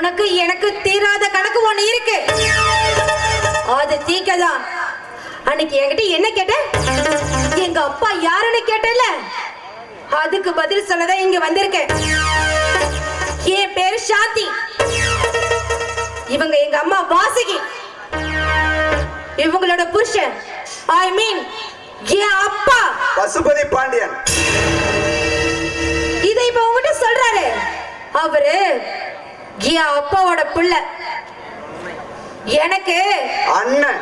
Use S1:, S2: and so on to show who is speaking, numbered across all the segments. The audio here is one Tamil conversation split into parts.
S1: உனக்கு எனக்கு தீராத கணக்கு ஒண்ணு இருக்கு. அது தீக்கதான். அன்னைக்கு என்கிட்ட என்ன கேட்ட? எங்க அப்பா யாருன்னு கேட்டல, அதுக்கு பதில் சொல்லதான் இங்க வந்திருக்கேன். என் பேரு சாந்தி. இவங்க எங்க அம்மா வாசுகி. இவங்களோட புருஷன் ஐ மீன் என் அப்பா
S2: பசுபதி பாண்டியன்.
S1: இதை இப்ப உங்ககிட்ட சொல்றாரு. அவரு என் அப்பாவோட பிள்ளை. எனக்கு
S2: அண்ணன்.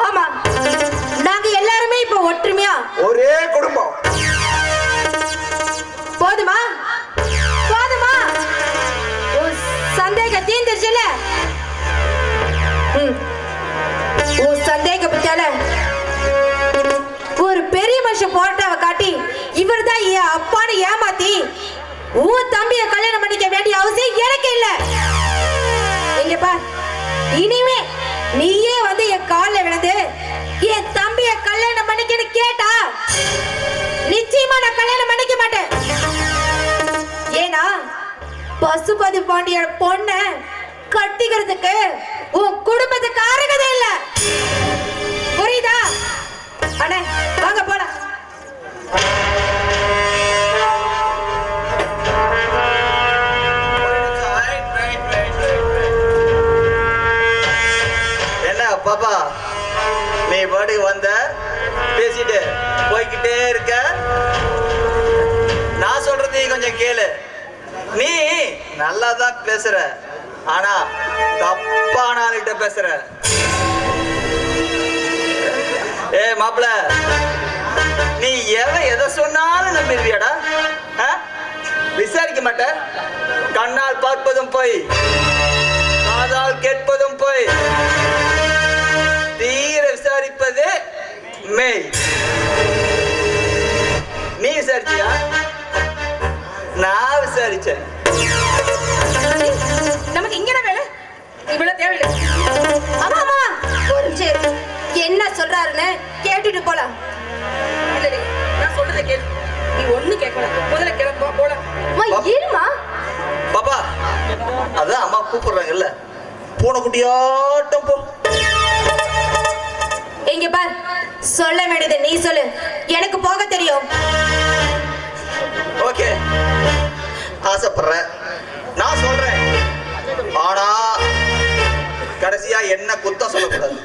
S1: ஆமா, நாங்க எல்லாருமே இப்ப ஒற்றுமையா
S2: ஒரே குடும்பம்.
S1: போதுமா போதுமா? சந்தேகம் தீர்ந்துருச்சுல? உன் சந்தேகப்பட்டால ஒரு பெரிய மனுஷன் போட்டோவை காட்டி இவர் தான் என் அப்பான்னு ஏமாத்தி உன் தம்பிய கல்யாணம் பண்ணிக்க வேண்டிய அவசியம் எனக்கு இல்ல. இங்க பார், இனிமே நீயே வந்து என் கால்ல விழுந்து என் தம்பிய கல்யாணம் பண்ணிக்கன்னு கேட்டா நிச்சயமா நான் கல்யாணம் பண்ணிக்க மாட்டேன். ஏன்னா பசுபதி பாண்டியன் பொண்ண கட்டிக்கிறதுக்கு உன் குடும்பத்துக்கு அருகதை இல்ல. புரியுதா? அண்ணே வாங்க போலாம்.
S3: என்ன பாப்பா, நீ பாட்டுக்கு வந்த பேசிட்டு போய்கிட்டே இருக்க. நான் சொல்றது கொஞ்சம் கேளு. நீ நல்லா தான் பேசுற, ஆனா தப்பான ஆளுகிட்ட பேசுற. ஏ மாப்பிள, நீ எதை சொன்னாலும் நம்பிடுவியாடா? விசாரிக்க மாட்ட. கண்ணால் பார்ப்பதும் போய், காதால் கேட்பதும் போய், தீர விசாரிப்பது மெய். நீ விசாரிச்சியா? நான் விசாரிச்சேன்.
S1: நமக்கு இங்க வேலை இவ்வளவு தேவையில்லை. ஆமா ஆமா, ஒரு நிமிஷம் என்ன சொல்றாருன்னு கேட்டுட்டு போலாம்.
S4: நான் சொல்றதை கேளு, நீ ஒண்ணு கேட்கலாம். முதல்ல கிளம்பா போலாம்.
S1: இருமா
S3: பாப்பா, அதான் அம்மா கூப்பிடுறாங்கல்ல, பூனை குட்டியாட்டம் போ.
S1: இங்க பார், சொல்ல வேண்டியது நீ சொல்லு, எனக்கு போக தெரியும்.
S3: ஓகே, ஆசைப்படுறேன், நான் சொல்றேன். ஆனா கடைசியா என்ன குத்தம் சொல்லக்கூடாது.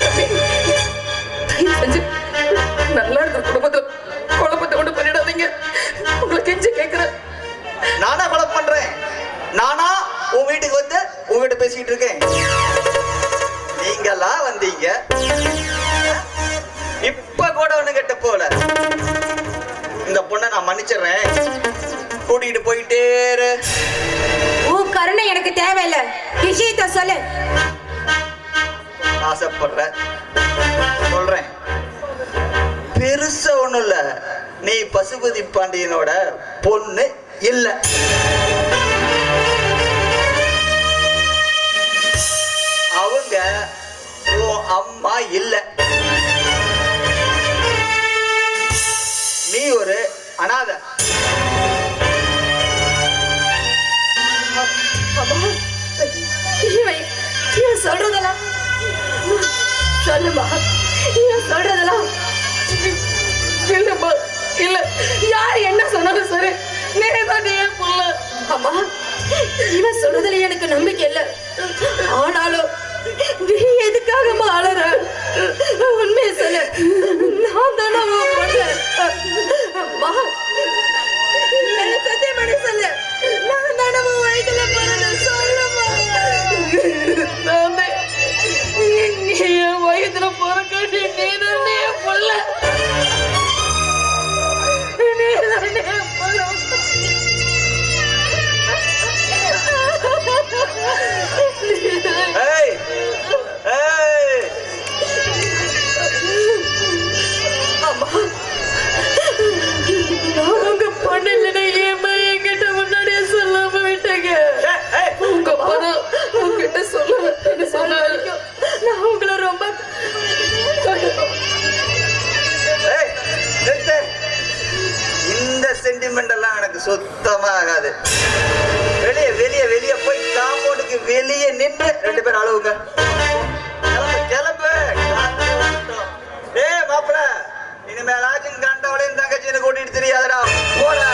S4: நல்லா இருக்க குடும்பத்துல குழப்பத்தை கொண்டு பண்ணிடாதீங்க. உங்களை கெஞ்சி கேட்கிறேன்.
S3: நானா குழப்பம் பண்றேன்? நானா உன் வீட்டுக்கு வந்து உங்ககிட்ட பேசிட்டு இருக்கேன்? நீங்களா வந்தீங்க. இப்ப கூட ஒண்ணு கெட்ட போல. இந்த பொண்ணை நான் மன்னிச்சிடுறேன், கூட்டிட்டு போயிட்டே இரு.
S1: உன் கருணை எனக்கு தேவையில்லை, விஷயத்த சொல்லு.
S3: ஆசைப்படுற சொல்றேன். பெருசா ஒண்ணும் இல்ல, நீ பசுபதி பாண்டியனோட பொண்ணு இல்ல. அவங்க உன் அம்மா இல்ல. நீ ஒரு அனாதை.
S1: சொல்றதெல்லாம் சொல்லுமா, சொல்றதெல்லாம்
S4: இல்லம்மா, இல்ல யார் என்ன சொன்னாலும் சரி, நீதான் என் புள்ள.
S1: அம்மா, இவன் சொல்றதுல எனக்கு நம்பிக்கை இல்லை. ஆனாலும் நீ எதுக்காகமா அழற? உண்மையை சொல்லு, நான் தானே உன் பொண்ணு. அம்மா, சத்தியப்படி சொல்லு, நான் தானே உன் வயிற்றுல பிறந்த. சொல்லுமா.
S4: நீ என் வயதுல பிறக்காட்டி நீதான் என் புள்ள. நீதான் என் புள்ள.
S3: ஏய் ஏய்,
S1: அம்மா, நான் உங்க பொண்ணு இல்லைன்னு ஏமா என்கிட்ட முன்னாடியே சொல்லாம விட்டேங்க.
S4: உங்க அப்பா தான் உங்ககிட்ட சொல்லுவேன் சொன்னாரு.
S1: நான் உங்களை ரொம்ப
S3: இந்த சென்டிமெண்ட் எல்லாம் எனக்கு சுத்தமா ஆகாது. வெளியே வெளியே வெளியே போய் வெளியே நின்று 2 பேரும் அழுவுங்க. கிளம்பு டேய் மாப்பிள, இனிமேலாச்சும் கண்டவளையும் தங்கச்சின்னு கூட்டிட்டு தெரியாதடா போடா.